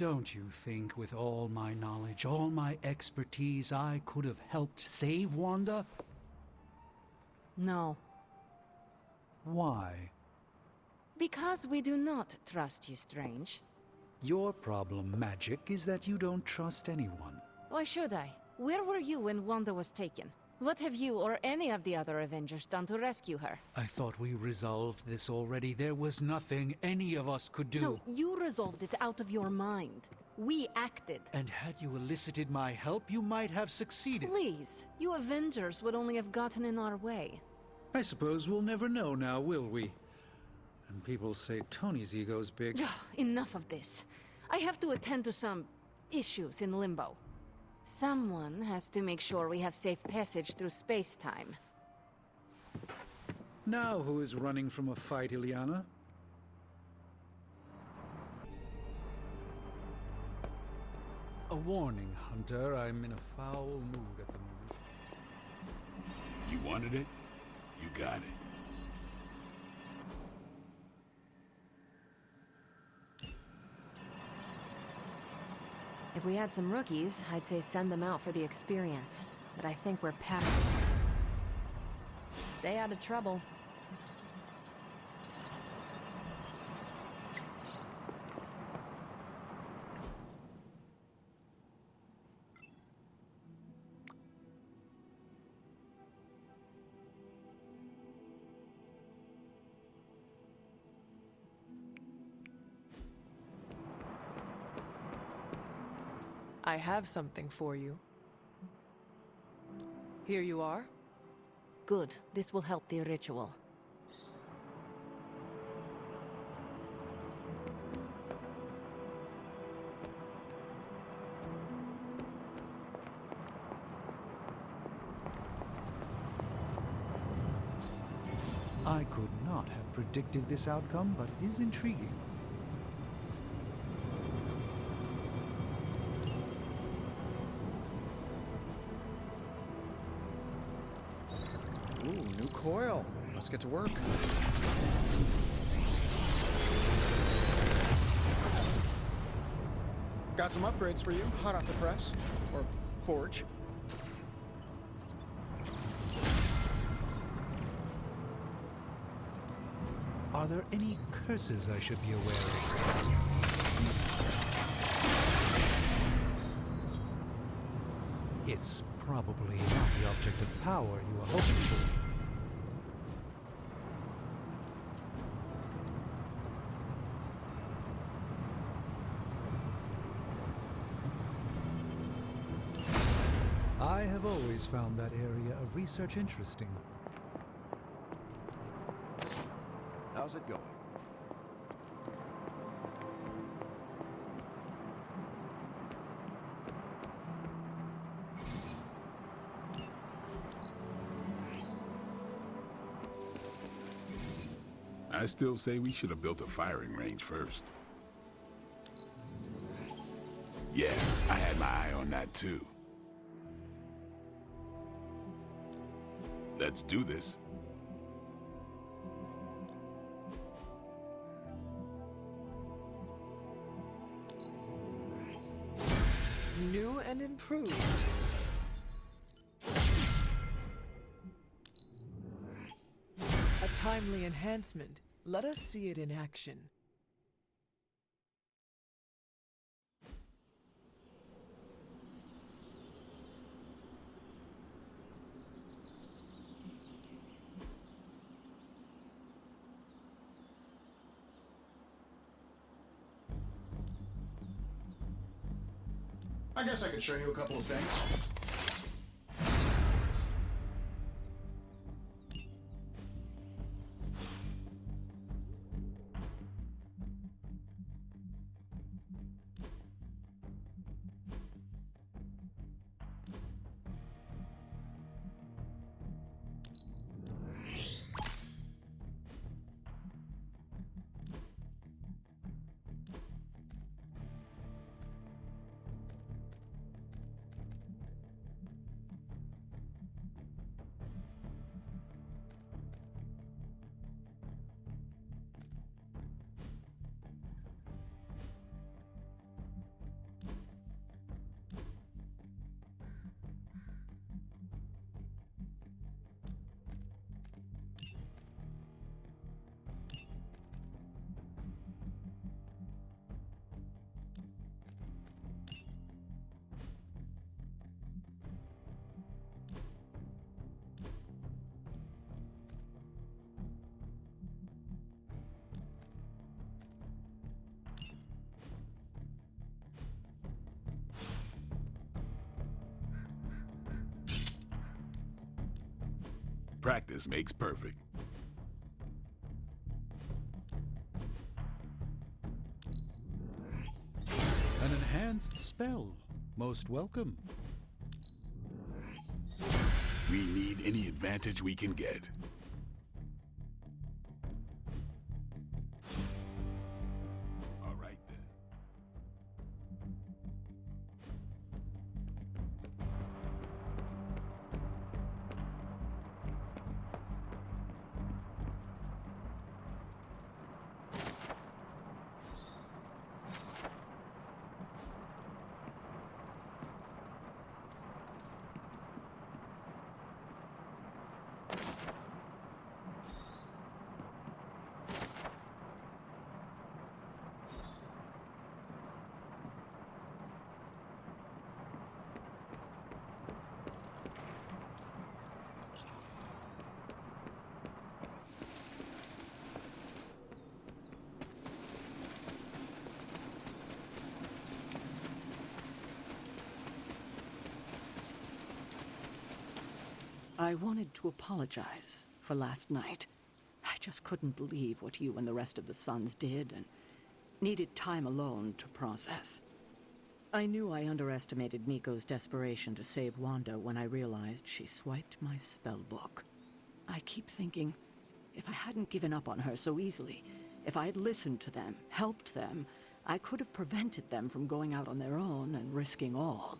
Don't you think with all my knowledge, all my expertise, I could have helped save Wanda? No. Why? Because we do not trust you, Strange. Your problem, Magik, is that you don't trust anyone. Why should I? Where were you when Wanda was taken? What have you or any of the other Avengers done to rescue her? I thought we resolved this already. There was nothing any of us could do. No, you resolved it out of your mind. We acted. And had you elicited my help, you might have succeeded. Please, you Avengers would only have gotten in our way. I suppose we'll never know now, will we? And people say Tony's ego's big. Enough of this. I have to attend to some issues in Limbo. Someone has to make sure we have safe passage through space-time. Now who is running from a fight, Ileana? A warning, Hunter. I'm in a foul mood at the moment. You wanted it? You got it. If we had some rookies, I'd say send them out for the experience. But I think we're past it. Stay out of trouble. I have something for you. Here you are. Good. This will help the ritual. I could not have predicted this outcome, but it is intriguing. Ooh, new coil. Let's get to work. Got some upgrades for you, hot off the press. Or forge. Are there any curses I should be aware of? It's probably not the object of power you are hoping for. I have always found that area of research interesting. How's it going? I still say we should have built a firing range first. Yeah, I had my eye on that too. Let's do this. New and improved. A timely enhancement. Let us see it in action. I guess I could show you a couple of things. Practice makes perfect. An enhanced spell. Most welcome. We need any advantage we can get. All right then. I wanted to apologize for last night. I just couldn't believe what you and the rest of the SUNS did, and needed time alone to process. I knew I underestimated Nico's desperation to save Wanda when I realized she swiped my spellbook. I keep thinking, if I hadn't given up on her so easily, if I had listened to them, helped them, I could have prevented them from going out on their own and risking all.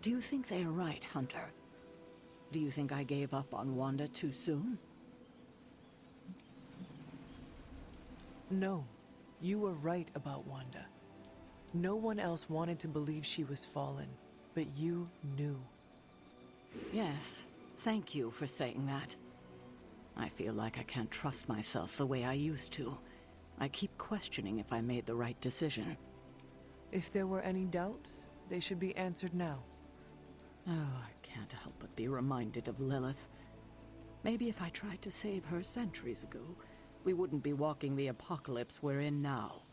Do you think they are right, Hunter? Do you think I gave up on Wanda too soon? No, you were right about Wanda. No one else wanted to believe she was fallen, but you knew. Yes, thank you for saying that. I feel like I can't trust myself the way I used to. I keep questioning if I made the right decision. If there were any doubts, they should be answered now. Oh, I can't help but be reminded of Lilith. Maybe if I tried to save her centuries ago, we wouldn't be walking the apocalypse we're in now.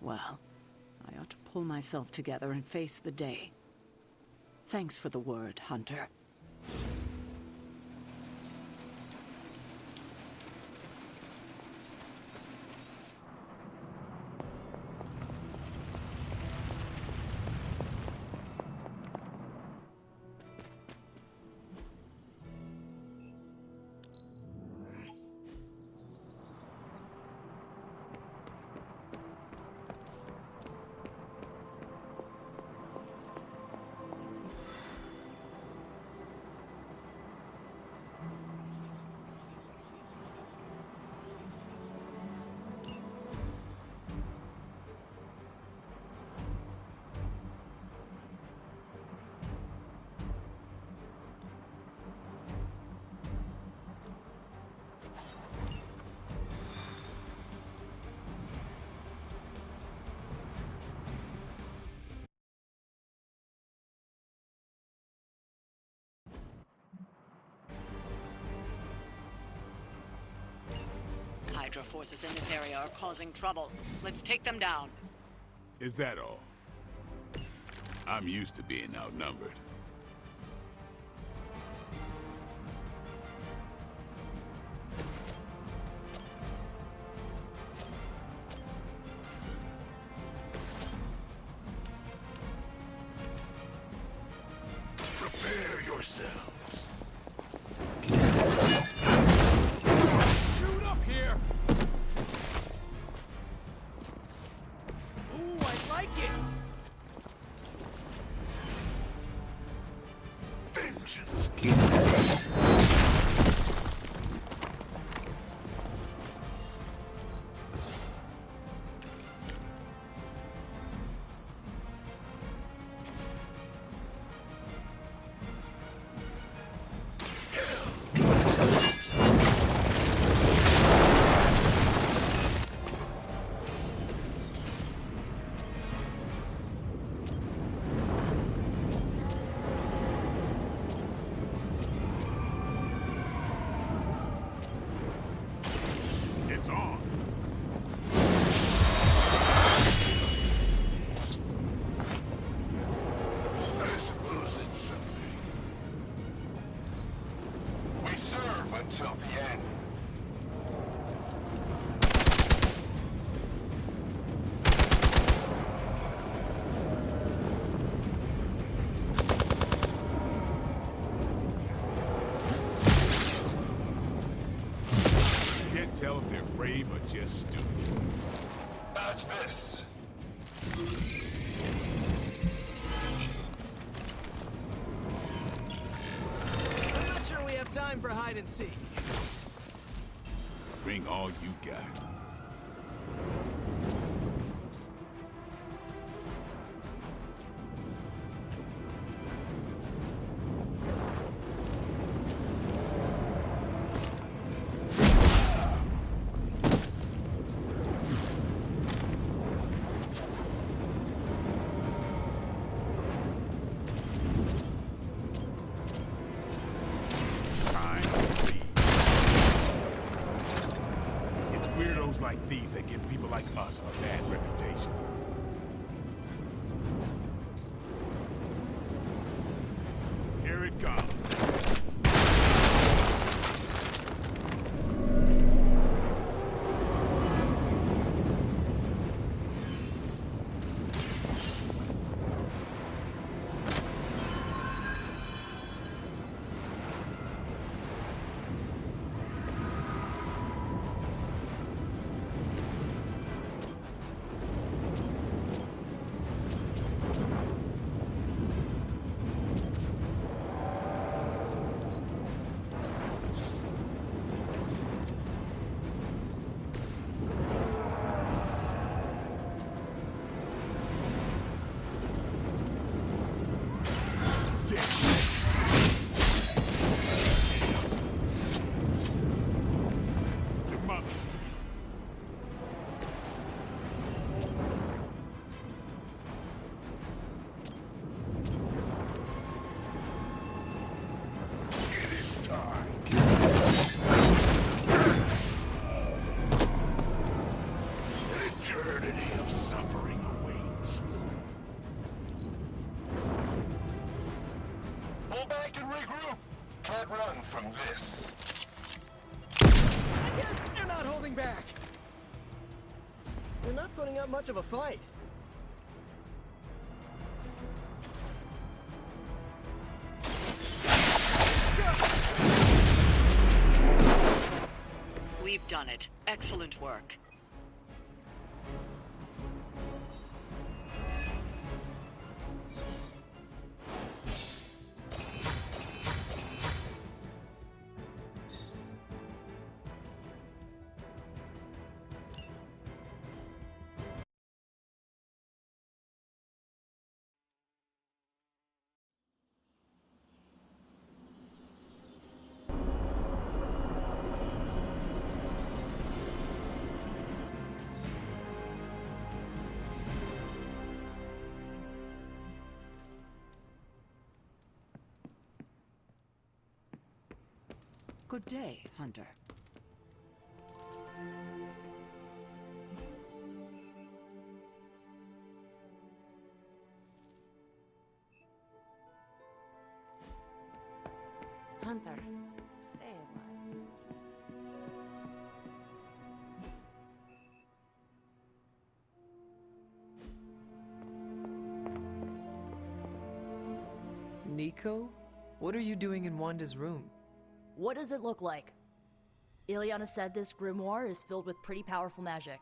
Well, I ought to pull myself together and face the day. Thanks for the word, Hunter. Hydra forces in this area are causing trouble. Let's take them down. Is that all? I'm used to being outnumbered. Prepare yourselves. Shoot up here! Ooh, I like it! Vengeance. till the end. Can't tell if they're brave or just stupid. Dodge this. I'm not sure we have time for hide and seek. Bring all you got. Like these that give people like us a bad reputation. Here it comes. Much of a fight. We've done it. Excellent work. Good day, Hunter. Hunter, stay a while. Nico? What are you doing in Wanda's room? What does it look like? Ileana said this grimoire is filled with pretty powerful magic.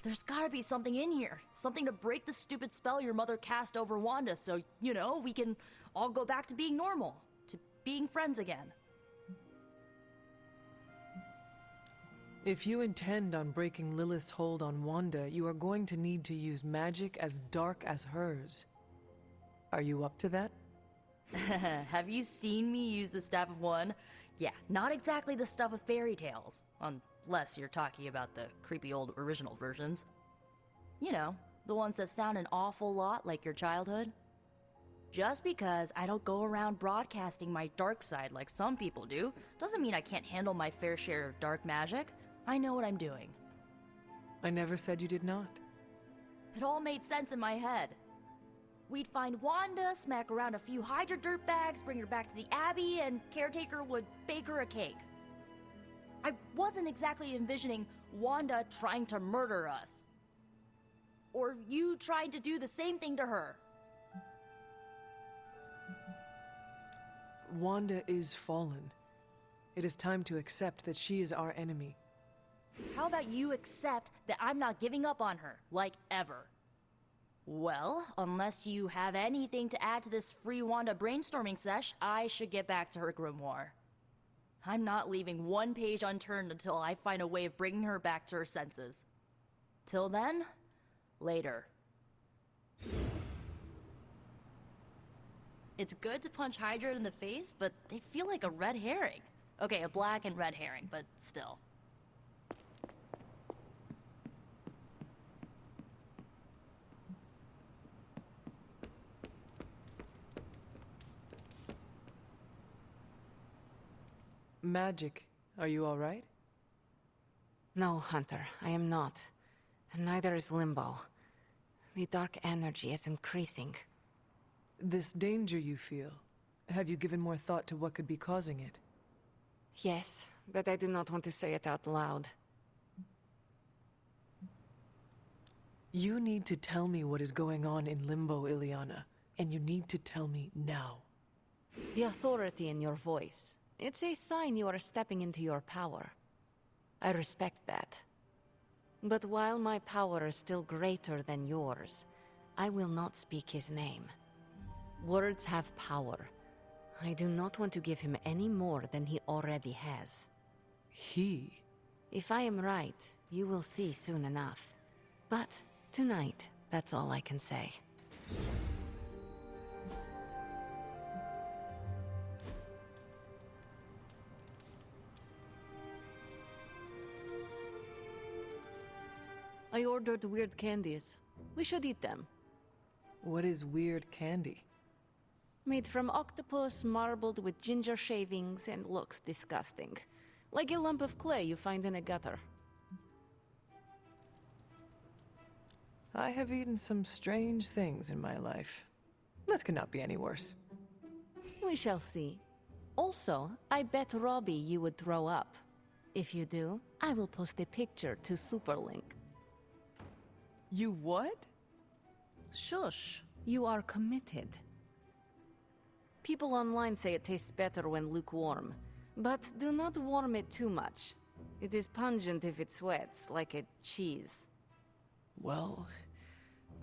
There's gotta be something in here. Something to break the stupid spell your mother cast over Wanda so, you know, we can all go back to being normal. To being friends again. If you intend on breaking Lilith's hold on Wanda, you are going to need to use magic as dark as hers. Are you up to that? Have you seen me use the Staff of One? Yeah, not exactly the stuff of fairy tales. Unless you're talking about the creepy old original versions. You know, the ones that sound an awful lot like your childhood. Just because I don't go around broadcasting my dark side like some people do, doesn't mean I can't handle my fair share of dark magic. I know what I'm doing. I never said you did not. It all made sense in my head. We'd find Wanda, smack around a few Hydra dirtbags, bring her back to the Abbey, and Caretaker would bake her a cake. I wasn't exactly envisioning Wanda trying to murder us. Or you trying to do the same thing to her. Wanda is fallen. It is time to accept that she is our enemy. How about you accept that I'm not giving up on her, like ever? Well, unless you have anything to add to this free Wanda brainstorming sesh, I should get back to her grimoire. I'm not leaving one page unturned until I find a way of bringing her back to her senses. Till then, later. It's good to punch Hydra in the face, but they feel like a red herring. Okay, a black and red herring, but still. Magik, are you all right? No, Hunter, I am not. And neither is Limbo. The dark energy is increasing. This danger you feel, have you given more thought to what could be causing it? Yes, but I do not want to say it out loud. You need to tell me what is going on in Limbo, Ileana, and you need to tell me now. The authority in your voice. It's a sign you are stepping into your power. I respect that. But while my power is still greater than yours, I will not speak his name. Words have power. I do not want to give him any more than he already has. He? If I am right, you will see soon enough. But tonight, that's all I can say. I ordered weird candies. We should eat them. What is weird candy? Made from octopus, marbled with ginger shavings, and looks disgusting. Like a lump of clay you find in a gutter. I have eaten some strange things in my life. This could not be any worse. We shall see. Also, I bet Robbie you would throw up. If you do, I will post a picture to Superlink. You what? Shush. You are committed. People online say it tastes better when lukewarm, but do not warm it too much. It is pungent if it sweats, like a cheese. Well,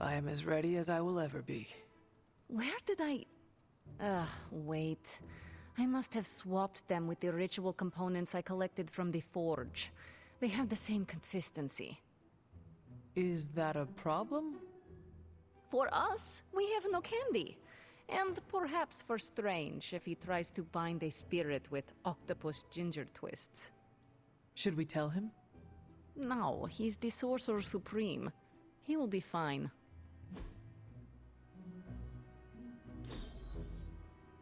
I am as ready as I will ever be. Where did I... wait. I must have swapped them with the ritual components I collected from the Forge. They have the same consistency. Is that a problem? For us, we have no candy. And perhaps for Strange if he tries to bind a spirit with octopus ginger twists. Should we tell him? No, he's the Sorcerer Supreme. He will be fine.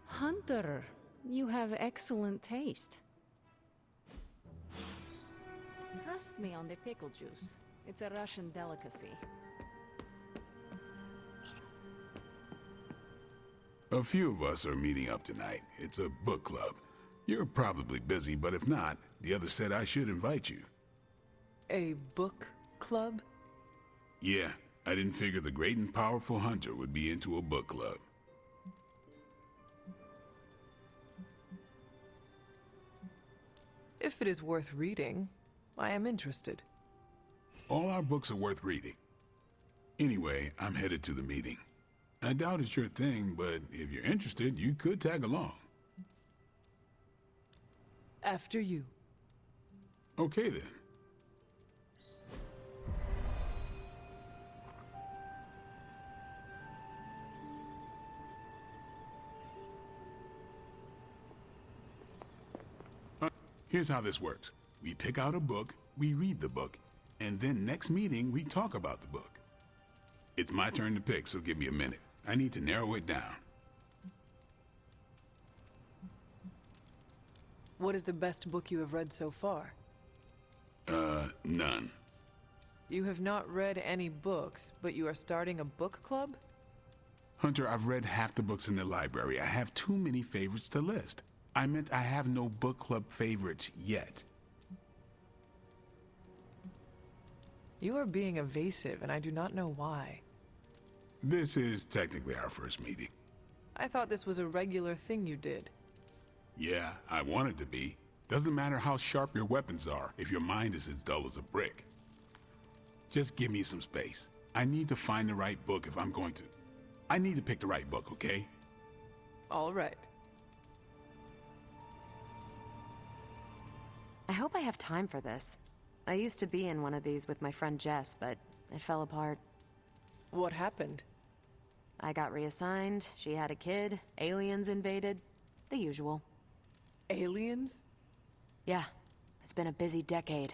Hunter, you have excellent taste. Trust me on the pickle juice. It's a Russian delicacy. A few of us are meeting up tonight. It's a book club. You're probably busy, but if not, the others said I should invite you. A book club? Yeah, I didn't figure the great and powerful Hunter would be into a book club. If it is worth reading, I am interested. All our books are worth reading. Anyway, I'm headed to the meeting. I doubt it's your thing, but if you're interested, you could tag along. After you. Okay then. Here's how this works. We pick out a book, we read the book, and then next meeting we talk about the book. It's my turn to pick, so give me a minute. I need to narrow it down. What is the best book you have read so far? None. You have not read any books, but you are starting a book club? Hunter, I've read half the books in the library. I have too many favorites to list. I meant I have no book club favorites yet. You are being evasive, and I do not know why. This is technically our first meeting. I thought this was a regular thing you did. Yeah, I want it to be. Doesn't matter how sharp your weapons are if your mind is as dull as a brick. Just give me some space. I need to find the right book if I'm going to. I need to pick the right book, okay? All right. I hope I have time for this. I used to be in one of these with my friend Jess, but it fell apart. What happened? I got reassigned, she had a kid, aliens invaded, the usual. Aliens? Yeah, it's been a busy decade.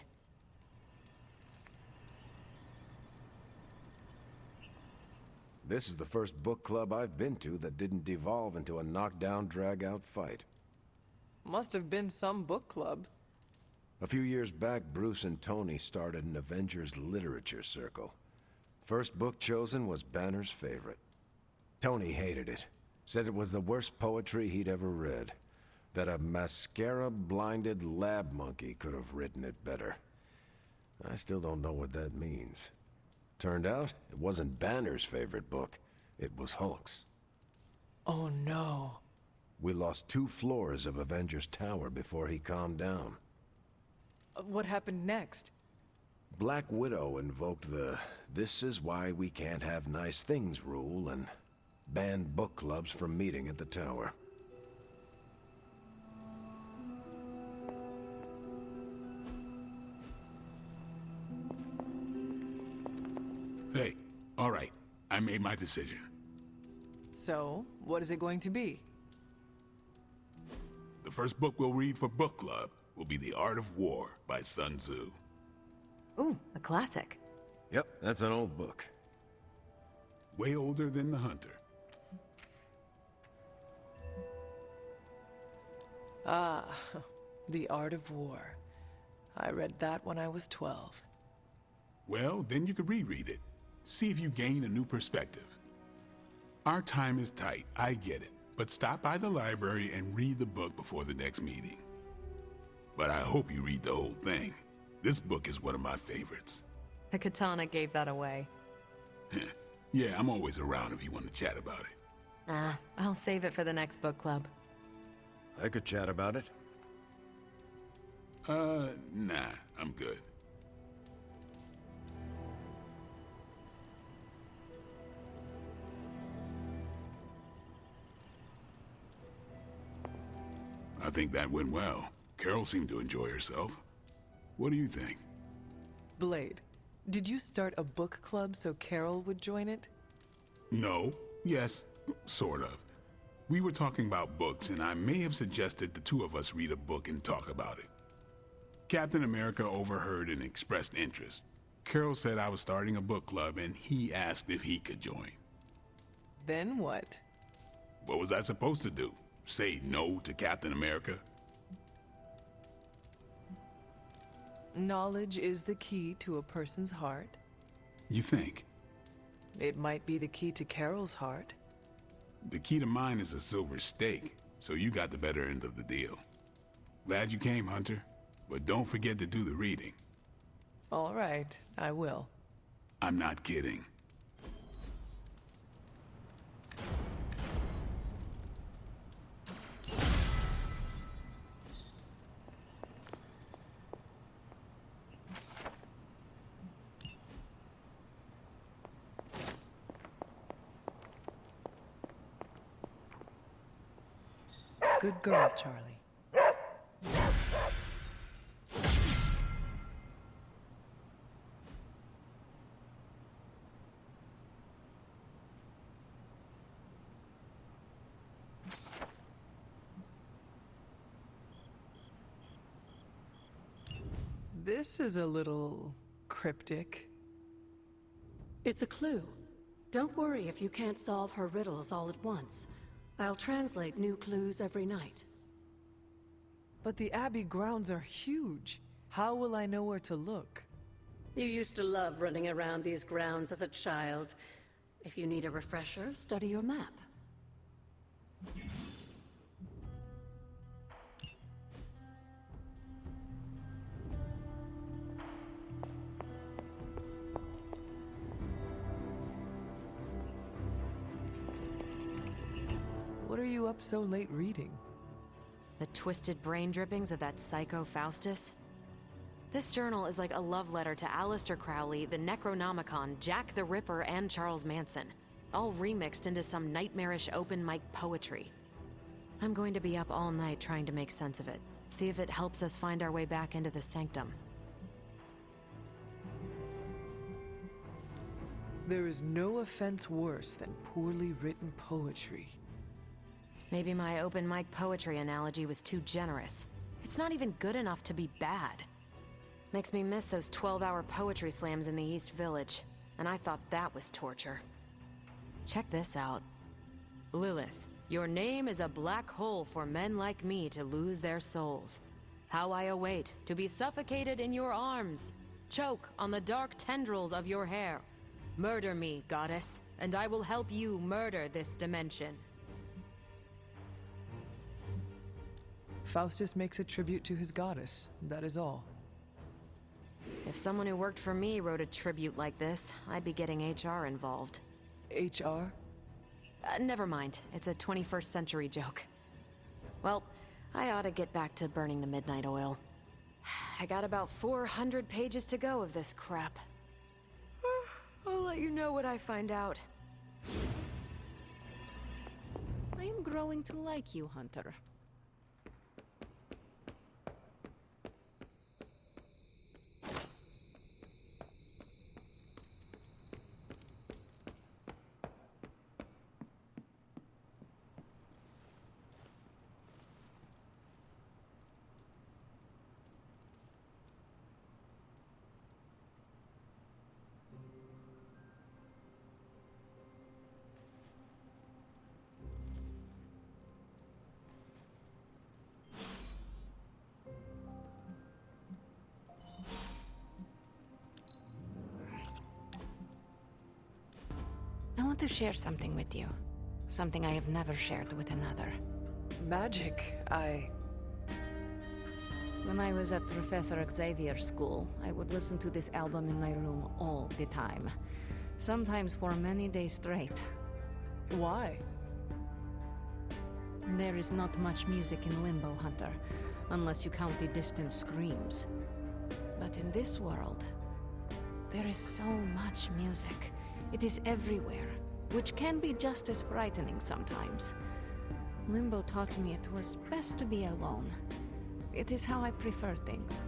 This is the first book club I've been to that didn't devolve into a knockdown, drag-out fight. Must have been some book club. A few years back, Bruce and Tony started an Avengers literature circle. First book chosen was Banner's favorite. Tony hated it. Said it was the worst poetry he'd ever read. That a mascara-blinded lab monkey could have written it better. I still don't know what that means. Turned out, it wasn't Banner's favorite book. It was Hulk's. Oh no. We lost 2 floors of Avengers Tower before he calmed down. What happened next? Black Widow invoked the "this is why we can't have nice things" rule and banned book clubs from meeting at the tower. Hey, all right. I made my decision. So, what is it going to be? The first book we'll read for book club will be The Art of War by Sun Tzu. Ooh, a classic. Yep, that's an old book. Way older than The Hunter. Ah, The Art of War. I read that when I was 12. Well, then you could reread it. See if you gain a new perspective. Our time is tight, I get it. But stop by the library and read the book before the next meeting. But I hope you read the whole thing. This book is one of my favorites. The katana gave that away. Yeah, I'm always around if you want to chat about it. I'll save it for the next book club. I could chat about it. Nah, I'm good. I think that went well. Carol seemed to enjoy herself. What do you think? Blade, did you start a book club so Carol would join it? No. Yes, sort of. We were talking about books, and I may have suggested the 2 of us read a book and talk about it. Captain America overheard and expressed interest. Carol said I was starting a book club, and he asked if he could join. Then what? What was I supposed to do? Say no to Captain America? Knowledge is the key to a person's heart. You think? It might be the key to Carol's heart. The key to mine is a silver stake, so you got the better end of the deal. Glad you came, Hunter, but don't forget to do the reading. All right, I will. I'm not kidding. Good girl, Charlie. This is a little cryptic. It's a clue. Don't worry if you can't solve her riddles all at once. I'll translate new clues every night. But the Abbey grounds are huge. How will I know where to look? You used to love running around these grounds as a child. If you need a refresher, study your map. you up so late reading? The twisted brain drippings of that psycho Faustus? This journal is like a love letter to Aleister Crowley, the Necronomicon, Jack the Ripper, and Charles Manson, all remixed into some nightmarish open mic poetry. I'm going to be up all night trying to make sense of it, see if it helps us find our way back into the sanctum. There is no offense worse than poorly written poetry. Maybe my open mic poetry analogy was too generous. It's not even good enough to be bad. Makes me miss those 12-hour poetry slams in the East Village, and I thought that was torture. Check this out. Lilith, your name is a black hole for men like me to lose their souls. How I await to be suffocated in your arms. Choke on the dark tendrils of your hair. Murder me, goddess, and I will help you murder this dimension. Faustus makes a tribute to his goddess, that is all. If someone who worked for me wrote a tribute like this, I'd be getting HR involved. HR? Never mind. It's a 21st century joke. Well, I ought to get back to burning the midnight oil. I got about 400 pages to go of this crap. I'll let you know what I find out. I am growing to like you, Hunter. I want to share something with you. Something I have never shared with another. Magik, When I was at Professor Xavier's school, I would listen to this album in my room all the time. Sometimes for many days straight. Why? There is not much music in Limbo, Hunter, unless you count the distant screams. But in this world, there is so much music. It is everywhere, which can be just as frightening sometimes. Limbo taught me it was best to be alone. It is how I prefer things.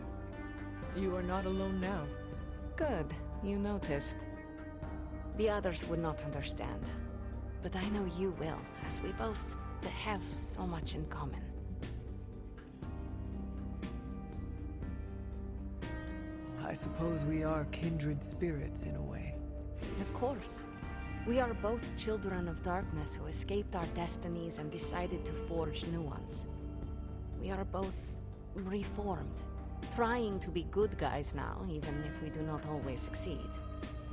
You are not alone now. Good, you noticed. The others would not understand. But I know you will, as we both have so much in common. I suppose we are kindred spirits in a way. Of course. We are both children of darkness who escaped our destinies and decided to forge new ones. We are both reformed, trying to be good guys now, even if we do not always succeed.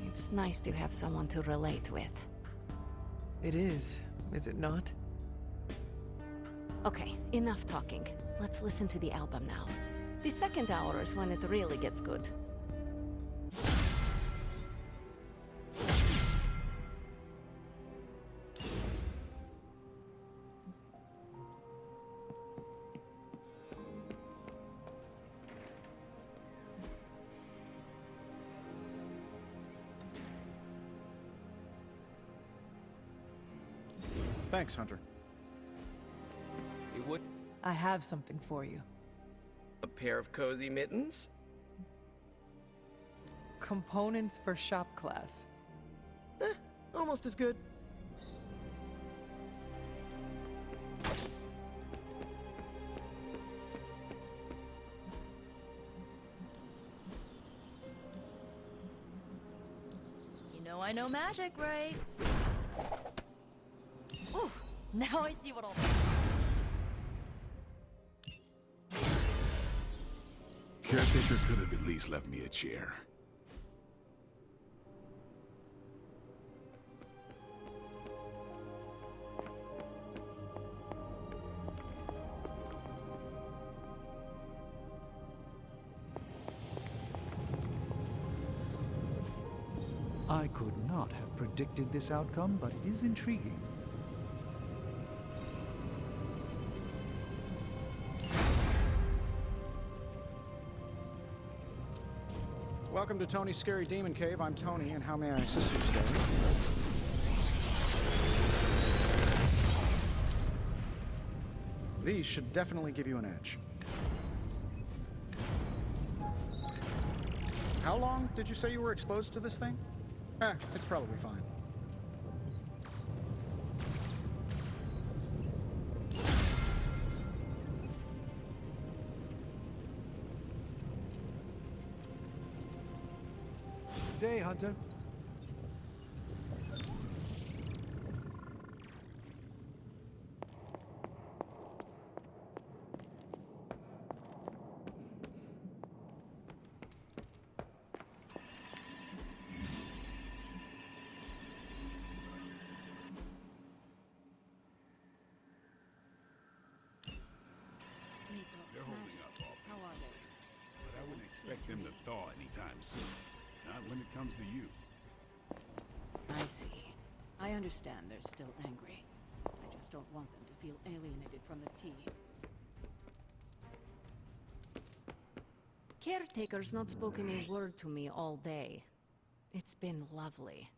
It's nice to have someone to relate with. It is it not? Okay, enough talking. Let's listen to the album now. The second hour is when it really gets good. Thanks, Hunter. You would? I have something for you. A pair of cozy mittens? Components for shop class. Almost as good. You know I know magic, right? Ooh, now I see what all... Caretaker could have at least left me a chair. I could not have predicted this outcome, but it is intriguing. Welcome to Tony's Scary Demon Cave. I'm Tony, and how may I assist you today? These should definitely give you an edge. How long did you say you were exposed to this thing? It's probably fine. Good day, Hunter. They're holding up all things considered, but I wouldn't expect them to thaw anytime soon. Not when it comes to you. I see. I understand they're still angry. I just don't want them to feel alienated from the tea. Caretaker's not spoken a word to me all day. It's been lovely.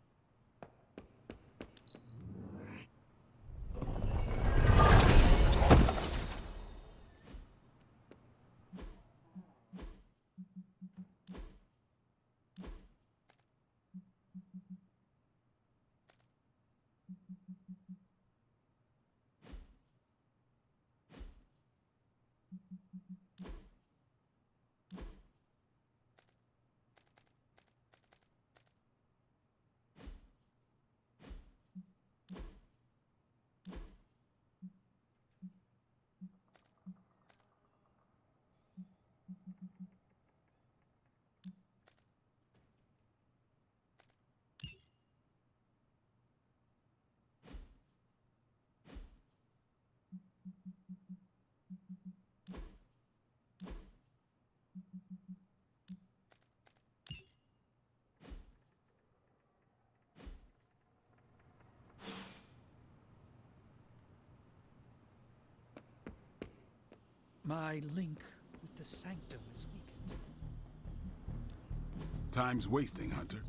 My link with the sanctum is weakened. Time's wasting, Hunter.